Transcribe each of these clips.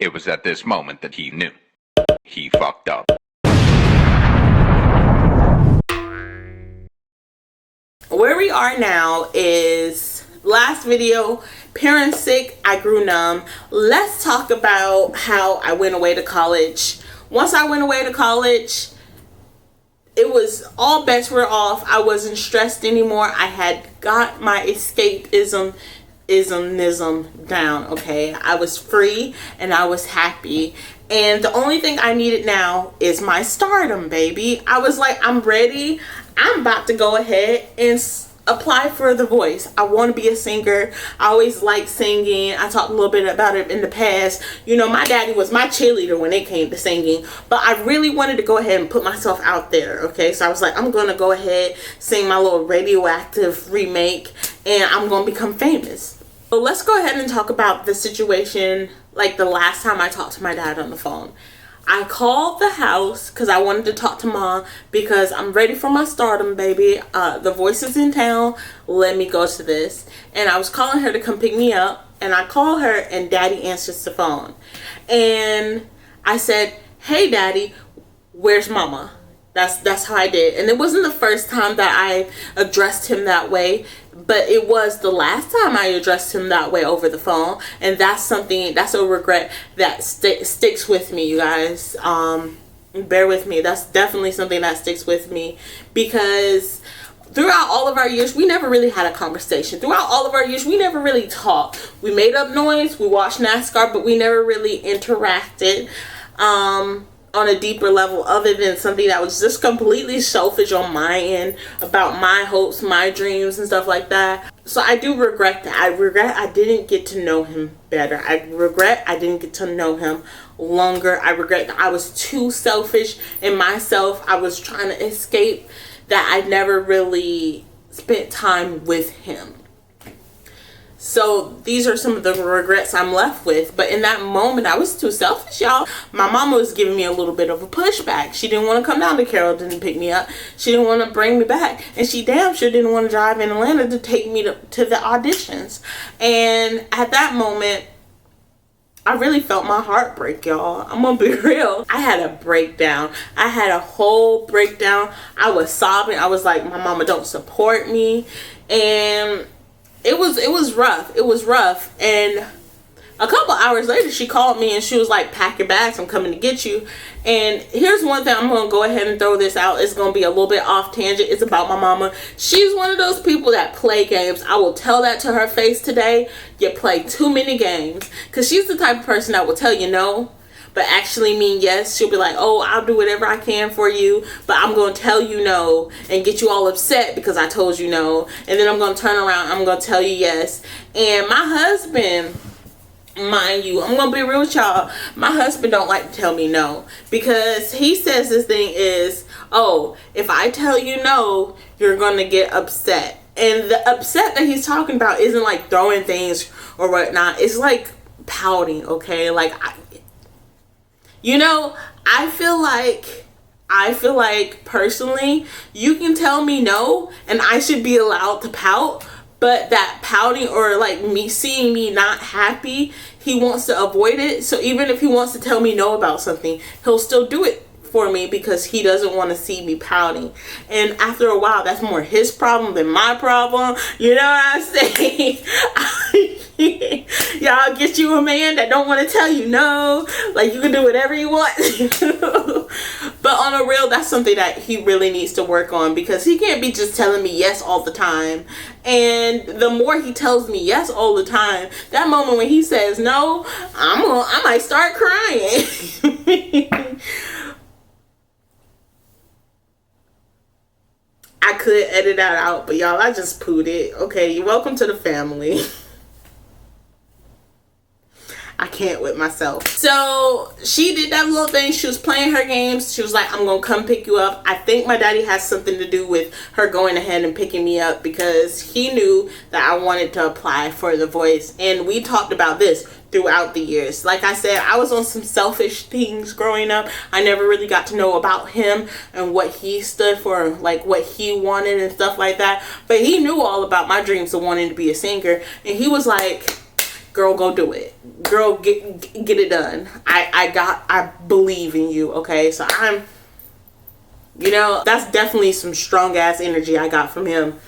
It was at this moment that he knew. He fucked up. Where we are now is last video, parents sick, I grew numb. Let's talk about how I went away to college. Once I went away to college, it was all bets were off. I wasn't stressed anymore. I had got my escapism down. Okay, I was free and I was happy, and the only thing I needed now is my stardom, baby. I was like, I'm ready. I'm about to go ahead and apply for The Voice. I want to be a singer. I always liked singing. I talked a little bit about it in the past. You know, my daddy was my cheerleader when it came to singing, but I really wanted to go ahead and put myself out there. Okay, so I was like, I'm gonna go ahead, sing my little Radioactive remake, and I'm gonna become famous. So let's go ahead and talk about the situation, like the last time I talked to my dad on the phone. I called the house because I wanted to talk to mom because I'm ready for my stardom, baby. The Voice is in town. Let me go to this. And I was calling her to come pick me up. And I call her and daddy answers the phone. And I said, hey, daddy, where's mama? That's how I did. And it wasn't the first time that I addressed him that way, but it was the last time I addressed him that way over the phone. And that's a regret that sticks with me, you guys. Bear with me. That's definitely something that sticks with me, because throughout all of our years, we never really had a conversation. Throughout all of our years, we never really talked. We made up noise, we watched NASCAR, but we never really interacted on a deeper level, other than something that was just completely selfish on my end about my hopes, my dreams, and stuff like that. So I do regret that. I regret I didn't get to know him better. I regret I didn't get to know him longer. I regret that I was too selfish in myself. I was trying to escape that I never really spent time with him. So these are some of the regrets I'm left with. But in that moment, I was too selfish, y'all. My mama was giving me a little bit of a pushback. She didn't want to come down to Carrollton and pick me up. She didn't want to bring me back. And she damn sure didn't want to drive in Atlanta to take me to the auditions. And at that moment, I really felt my heart break, y'all. I'm gonna be real. I had a breakdown. I had a whole breakdown. I was sobbing. I was like, my mama don't support me. And it was rough. It was rough. And a couple hours later, she called me and she was like, pack your bags, I'm coming to get you. And here's one thing, I'm going to go ahead and throw this out. It's going to be a little bit off tangent. It's about my mama. She's one of those people that play games. I will tell that to her face today. You play too many games. Because she's the type of person that will tell you no, but actually mean yes. She'll be like, oh, I'll do whatever I can for you, but I'm going to tell you no and get you all upset because I told you no. And then I'm going to turn around, I'm going to tell you yes. And my husband, mind you, I'm gonna be real with y'all, my husband don't like to tell me no, because he says this thing is, oh, if I tell you no, you're gonna get upset. And the upset that he's talking about isn't like throwing things or whatnot. It's like pouting, okay? Like, I feel like personally, you can tell me no and I should be allowed to pout. But that pouting, or like me seeing me not happy, he wants to avoid it. So even if he wants to tell me no about something, he'll still do it for me because he doesn't want to see me pouting. And after a while, that's more his problem than my problem. You know what I'm saying? Y'all, get you a man that don't want to tell you no. Like, you can do whatever you want. But on a real, that's something that he really needs to work on, because he can't be just telling me yes all the time. And the more he tells me yes all the time, that moment when he says no, I might start crying. I could edit that out, but y'all, I just pooed it. Okay, you're welcome to the family. I can't with myself. So she did that little thing. She was playing her games. She was like, I'm gonna come pick you up. I think my daddy has something to do with her going ahead and picking me up, because he knew that I wanted to apply for The Voice. And we talked about this throughout the years. Like I said, I was on some selfish things growing up. I never really got to know about him and what he stood for, like what he wanted and stuff like that. But he knew all about my dreams of wanting to be a singer. And he was like, girl, go do it. Girl, get it done. I believe in you, okay? So I'm, that's definitely some strong ass energy I got from him.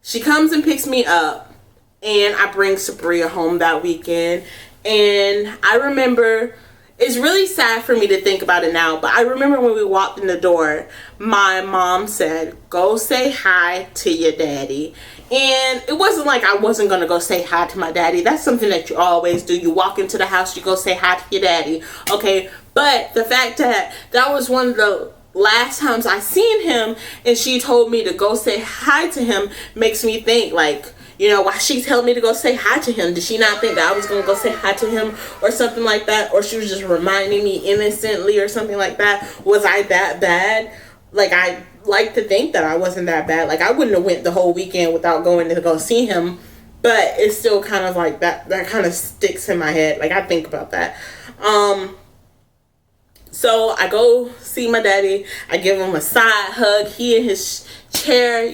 She comes and picks me up, and I bring Sabria home that weekend. And I remember, it's really sad for me to think about it now, but I remember when we walked in the door, my mom said, go say hi to your daddy. And it wasn't like I wasn't going to go say hi to my daddy. That's something that you always do. You walk into the house, you go say hi to your daddy. Okay, but the fact that that was one of the last times I seen him, and she told me to go say hi to him, makes me think, like, why she told me to go say hi to him. Did she not think that I was going to go say hi to him or something like that? Or she was just reminding me innocently or something like that? Was I that bad? Like, I like to think that I wasn't that bad. Like, I wouldn't have went the whole weekend without going to go see him. But it's still kind of like that kind of sticks in my head. Like, I think about that. So I go see my daddy. I give him a side hug. He in his chair,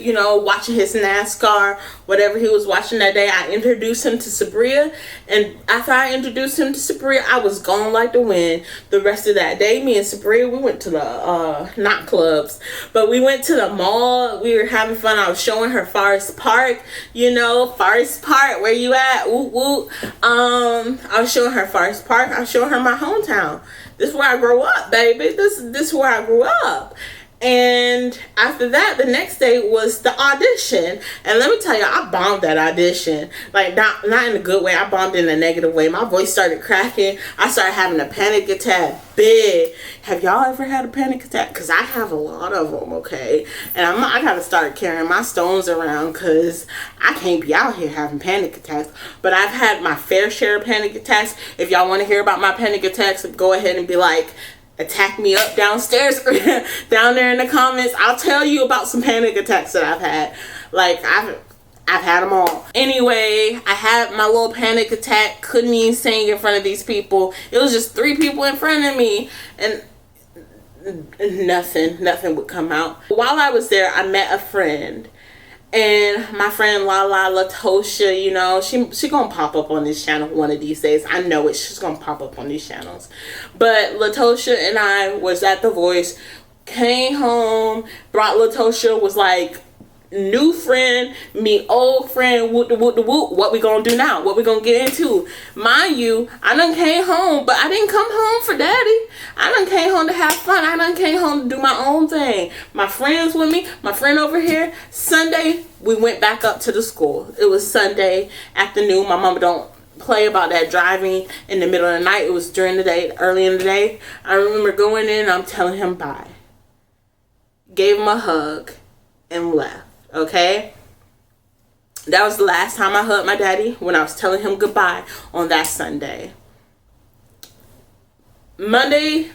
watching his NASCAR, whatever he was watching that day. I introduced him to Sabria, and after I introduced him to Sabria, I was gone like the wind. The rest of that day, me and Sabria, we went to the not clubs, but we went to the mall. We were having fun. I was showing her Forest Park, Forest Park, where you at? Woo woo. I was showing her Forest Park. I was showing her my hometown. This is where I grew up, baby. This is where I grew up. And after that, the next day was the audition. And let me tell you, I bombed that audition. Like, not in a good way. I bombed in a negative way. My voice started cracking. I started having a panic attack. Big. Have y'all ever had a panic attack? Because I have a lot of them, okay? And I got to start carrying my stones around, because I can't be out here having panic attacks. But I've had my fair share of panic attacks. If y'all want to hear about my panic attacks, go ahead and be like, attack me up downstairs down there in the comments. I'll tell you about some panic attacks that I've had. Like, I've had them all. Anyway, I had my little panic attack. Couldn't even sing in front of these people. It was just 3 people in front of me, and nothing would come out. While I was there, I met a friend. And my friend Lala Latosha, she gonna pop up on this channel one of these days. I know it. She's gonna pop up on these channels. But Latosha and I was at The Voice, came home, brought Latosha, was like, new friend, me old friend, whoop the whoop the whoop. What we gonna do now? What we gonna get into? Mind you, I done came home, but I didn't come home for daddy. I done came home to have fun. I done came home to do my own thing. My friends with me, my friend over here. Sunday, we went back up to the school. It was Sunday afternoon. My mama don't play about that driving in the middle of the night. It was during the day, early in the day. I remember going in, I'm telling him bye. Gave him a hug and left. Okay, that was the last time I hugged my daddy, when I was telling him goodbye on that Sunday. Monday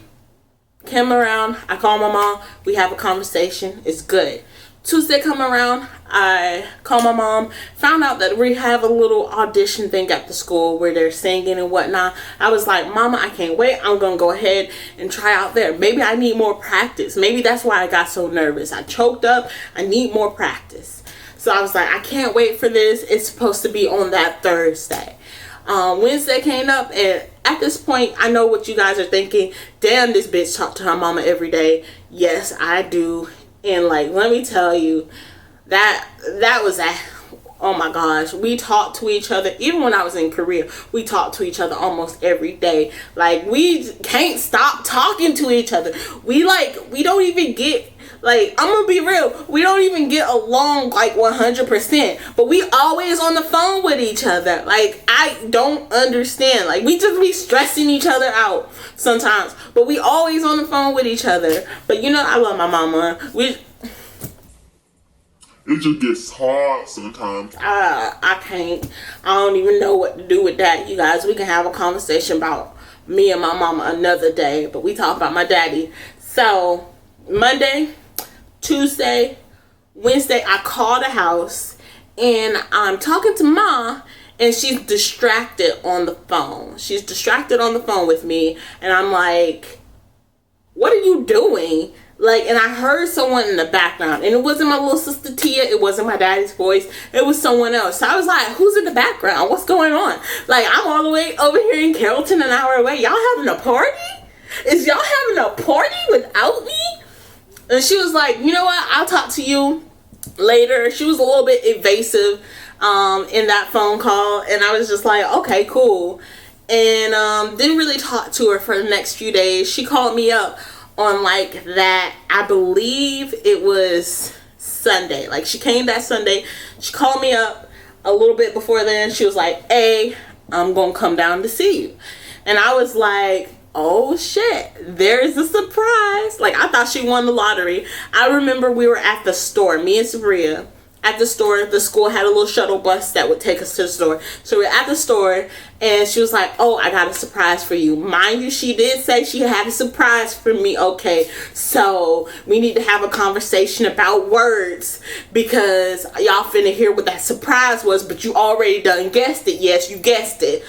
came around, I called my mom, we have a conversation, it's good. Tuesday come around, I call my mom, found out that we have a little audition thing at the school where they're singing and whatnot. I was like, Mama, I can't wait. I'm going to go ahead and try out there. Maybe I need more practice. Maybe that's why I got so nervous. I choked up. I need more practice. So I was like, I can't wait for this. It's supposed to be on that Thursday. Wednesday came up, and at this point, I know what you guys are thinking. Damn, this bitch talk to her mama every day. Yes, I do. And like, let me tell you, that was that. Oh my gosh, we talked to each other. Even when I was in Korea, we talked to each other almost every day. Like, we can't stop talking to each other. We don't even get, like, I'm gonna be real, we don't even get along like 100%, but we always on the phone with each other. Like, I don't understand. Like, we just be stressing each other out sometimes, but we always on the phone with each other. But I love my mama. It just gets hard sometimes. I can't. I don't even know what to do with that, you guys. We can have a conversation about me and my mama another day, but we talk about my daddy. So, Monday, Tuesday, Wednesday, I call the house, and I'm talking to Ma, and she's distracted on the phone. She's distracted on the phone with me, and I'm like, what are you doing? Like, and I heard someone in the background, and it wasn't my little sister Tia, it wasn't my daddy's voice, it was someone else. So I was like, who's in the background? What's going on? Like, I'm all the way over here in Carrollton, an hour away. Y'all having a party? Is y'all having a party without me? And she was like, you know what? I'll talk to you later. She was a little bit evasive in that phone call, and I was just like, okay, cool. And didn't really talk to her for the next few days. She called me up on like that, I believe it was Sunday. Like, she came that Sunday. She called me up a little bit before then. She was like, hey, I'm gonna come down to see you. And I was like, oh shit, there's a surprise. Like, I thought she won the lottery. I remember we were at the store, me and Sabria at the store. The school had a little shuttle bus that would take us to the store. So we're at the store, and she was like, oh, I got a surprise for you. Mind you, she did say she had a surprise for me. Okay, so we need to have a conversation about words, because y'all finna hear what that surprise was, but you already done guessed it. Yes, you guessed it.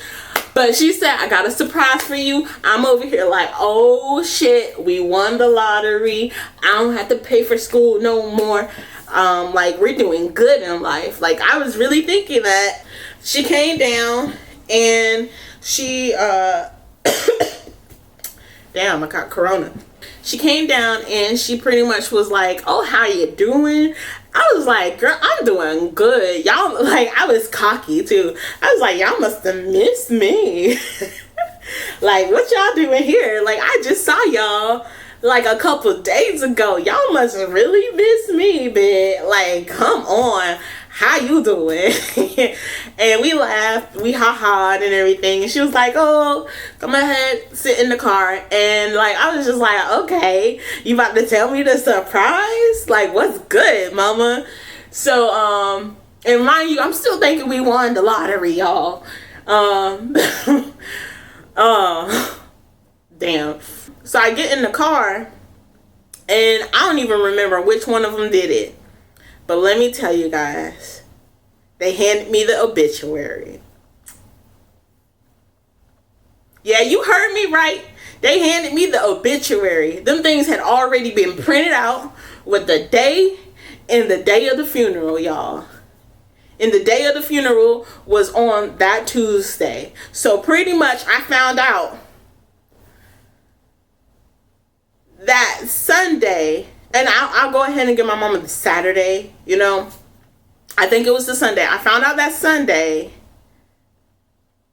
But she said, I got a surprise for you. I'm over here like, oh shit, we won the lottery. I don't have to pay for school no more. Like, we're doing good in life. Like, I was really thinking that. She came down, and she damn, I got corona. She came down, and she pretty much was like, oh, how you doing? I was like, girl, I'm doing good. Y'all, like, I was cocky too. I was like, y'all must have missed me. Like, what y'all doing here? Like, I just saw y'all like a couple days ago. Y'all must really miss me, but like, come on, how you doing? And we laughed, we ha-ha'd and everything. And she was like, oh, come ahead, sit in the car. And like, I was just like, okay, you about to tell me the surprise? Like, what's good, mama? So, and mind you, I'm still thinking we won the lottery, y'all. Damn. So I get in the car, and I don't even remember which one of them did it. But let me tell you guys, they handed me the obituary. Yeah, you heard me right. They handed me the obituary. Them things had already been printed out with the day and the day of the funeral, y'all. And the day of the funeral was on that Tuesday. So pretty much I found out that Sunday, and I'll go ahead and give my mama the Saturday, you know. I think it was the Sunday. I found out that Sunday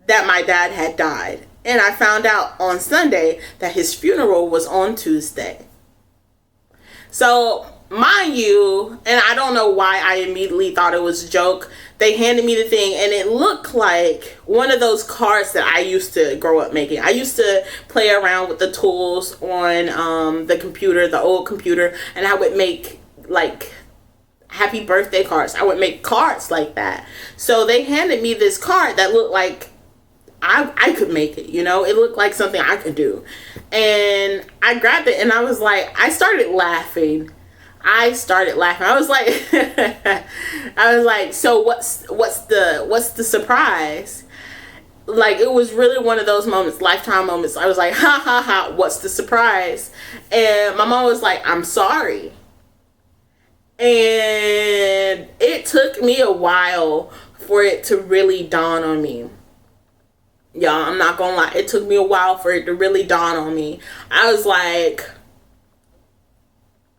that my dad had died. And I found out on Sunday that his funeral was on Tuesday. So, mind you, and I don't know why I immediately thought it was a joke, they handed me the thing, and it looked like one of those cards that I used to grow up making. I used to play around with the tools on the computer, the old computer, and I would make like happy birthday cards. I would make cards like that. So they handed me this card that looked like I could make it, you know. It looked like something I could do. And I grabbed it, and I was like, I started laughing. I was like, so what's the surprise? Like, it was really one of those moments, lifetime moments. I was like, ha ha ha, what's the surprise? And my mom was like, I'm sorry. And it took me a while for it to really dawn on me. Y'all, I'm not gonna lie, it took me a while for it to really dawn on me. I was like,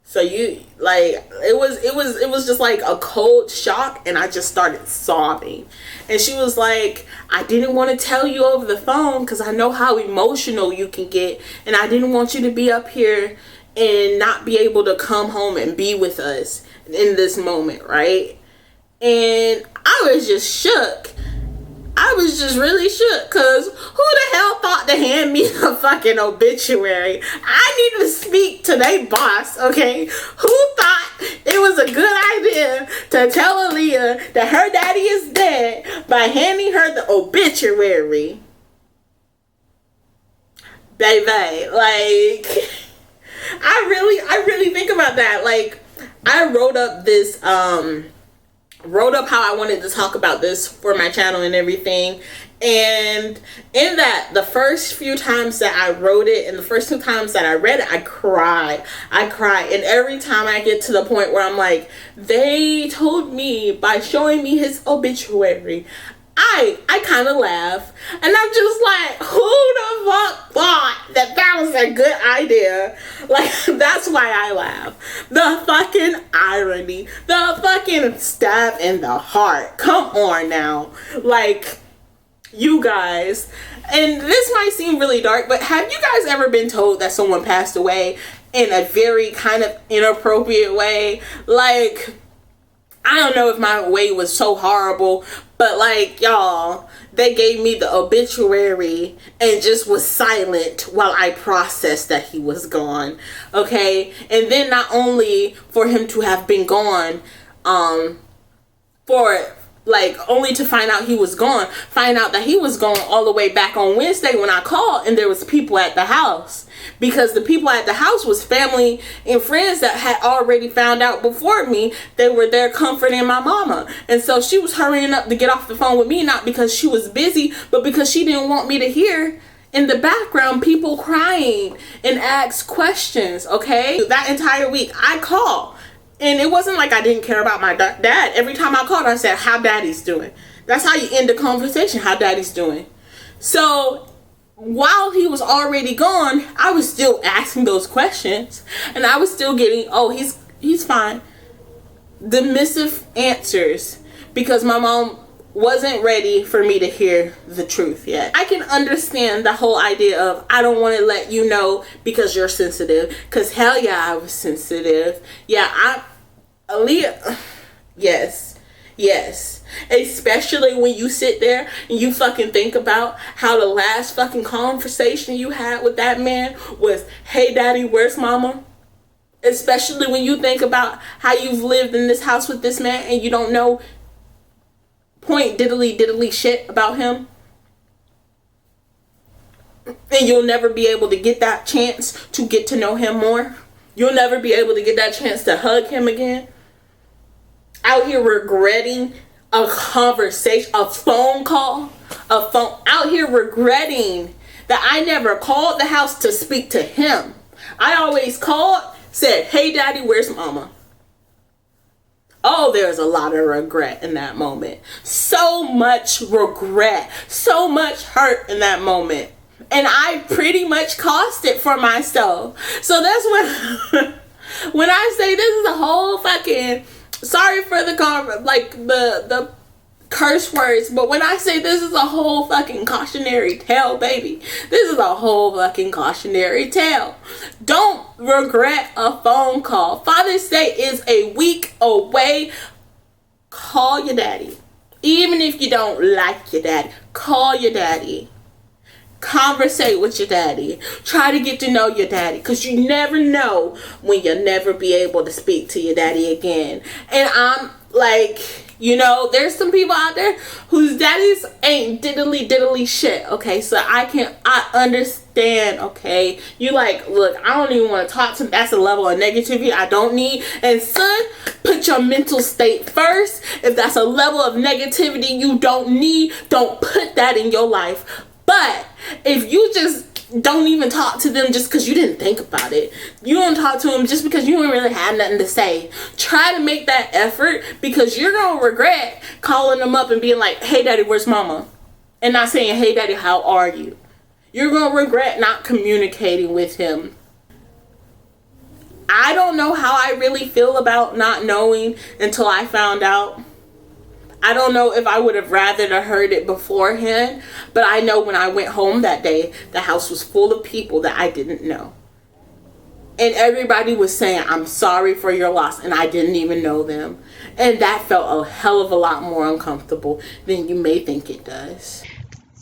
so you, like, it was just like a cold shock, and I just started sobbing. And she was like, I didn't want to tell you over the phone because I know how emotional you can get, and I didn't want you to be up here and not be able to come home and be with us in this moment, right? And I was just shook. I was just really shook, because who the hell thought to hand me a fucking obituary? I need to speak to their boss, okay? Who thought it was a good idea to tell Alia that her daddy is dead by handing her the obituary? Baby, like, I really think about that. Like, I wrote up how I wanted to talk about this for my channel and everything, And in that, the first few times that I wrote it and the first 2 times that I read it, I cried. And every time I get to the point where I'm like, they told me by showing me his obituary, I kind of laugh. And I'm just like, who the fuck thought that was a good idea? Like, that's why I laugh. The fucking irony. The fucking stab in the heart. Come on now. Like, you guys. And this might seem really dark, but have you guys ever been told that someone passed away in a very kind of inappropriate way? Like, I don't know if my way was so horrible, but like, y'all, they gave me the obituary and just was silent while I processed that he was gone. Okay? And then not only for him to have been gone, for like only to find out that he was gone all the way back on Wednesday when I called and there was people at the house. Because the people at the house was family and friends that had already found out before me. They were there comforting my mama. And so she was hurrying up to get off the phone with me, not because she was busy, but because she didn't want me to hear in the background people crying and ask questions, okay? That entire week, I called. And it wasn't like I didn't care about my dad. Every time I called, I said, how daddy's doing. That's how you end the conversation, how daddy's doing. So while he was already gone, I was still asking those questions. And I was still getting, oh, he's fine. Dismissive answers. Because my mom wasn't ready for me to hear the truth yet. I can understand the whole idea of, I don't want to let you know because you're sensitive. Because hell yeah, I was sensitive. Yeah, Alia, yes. Especially when you sit there and you fucking think about how the last fucking conversation you had with that man was, hey daddy, where's mama? Especially when you think about how you've lived in this house with this man and you don't know point diddly shit about him. And you'll never be able to get that chance to get to know him more. You'll never be able to get that chance to hug him again. Out here regretting a conversation, a phone call, out here regretting that I never called the house to speak to him. I always called, said, hey daddy, where's mama? Oh, there's a lot of regret in that moment. So much regret, so much hurt in that moment. And I pretty much caused it for myself. So that's when I say this is a whole fucking, sorry for the curse words, but when I say this is a whole fucking cautionary tale, baby, this is a whole fucking cautionary tale. Don't regret a phone call. Father's Day is a week away. Call your daddy. Even if you don't like your daddy, call your daddy. Conversate with your daddy. Try to get to know your daddy, because you never know when you'll never be able to speak to your daddy again. And I'm like, you know, there's some people out there whose daddies ain't diddly shit, okay? So I understand, okay? You like, look, I don't even want to talk to him. That's a level of negativity I don't need. And son, put your mental state first. If that's a level of negativity you don't need, don't put that in your life. But if you just don't even talk to them just because you didn't think about it, you don't talk to them just because you don't really have nothing to say, try to make that effort, because you're going to regret calling them up and being like, hey daddy, where's mama? And not saying, hey daddy, how are you? You're going to regret not communicating with him. I don't know how I really feel about not knowing until I found out. I don't know if I would have rather to heard it beforehand, but I know when I went home that day, the house was full of people that I didn't know. And everybody was saying, I'm sorry for your loss, and I didn't even know them. And that felt a hell of a lot more uncomfortable than you may think it does.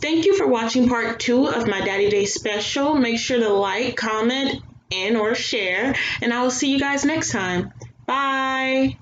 Thank you for watching part 2 of my Daddy Day special. Make sure to like, comment, and or share, and I will see you guys next time. Bye!